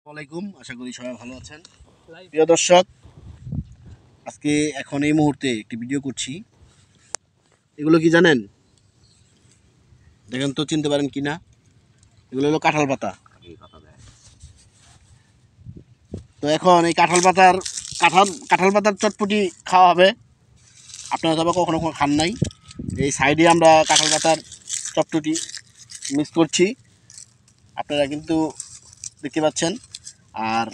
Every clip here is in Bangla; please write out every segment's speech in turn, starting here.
আসসালামাইকুম, আশা করি সবাই ভালো আছেন। প্রিয় দর্শক, আজকে এখন এই মুহূর্তে একটি ভিডিও করছি। এগুলো কি জানেন? দেখেন তো, চিনতে পারেন কি না? এগুলো হলো কাঁঠাল পাতা। তো এখন এই কাঁঠাল পাতার চটপটি খাওয়া হবে। আপনারা তবে কখনো কখনো খান নাই। এই সাইডে আমরা কাঁঠাল পাতার চটপটি মিক্স করছি, আপনারা কিন্তু দেখতে পাচ্ছেন। আর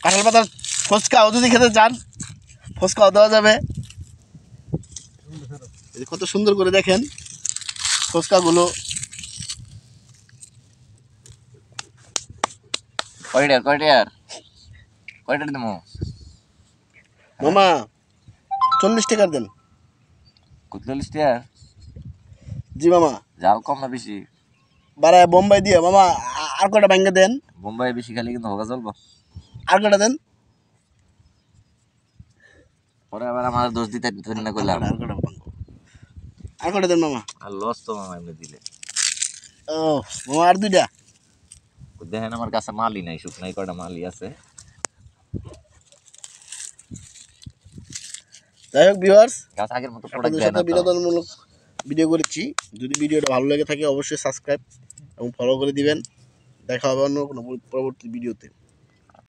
কাঁঠাল পাতার ফুচকাও যদি খেতে চান, ফুচকাও দেওয়া যাবে। কত সুন্দর করে দেখেন ফুচকাগুলো। কয়টার দেবো মামা 40 টাকার দেন। 40 টাকা? জি মামা। জাল কম না বেশি? বাড়ায় বোম্বাই দিয়ে মামা। আর কটা ব্যাঙ্গে দেন। বোম্বাই বেশি খালি কিন্তু হোগা চলবো। আর কটা দেন। পরে আবার আমার দোষ দিতে না করলাম। আর কটা দেন মামা। আর লস তো মামা এমনি দিলে। ও মামা, আর দুইটা দেখেন আমার কাছে মালই নাই, শুকনাই কটা মালই আছে। যাই হোক ভিউয়ার্স, গাছ আগের মতো আপনাদের সাথে বিনোদনমূলক ভিডিও করেছি। যদি ভিডিওটা ভালো লেগে থাকে অবশ্যই সাবস্ক্রাইব এবং ফলো করে দিবেন। দেখা হবে অন্য কোনো পরবর্তী ভিডিওতে।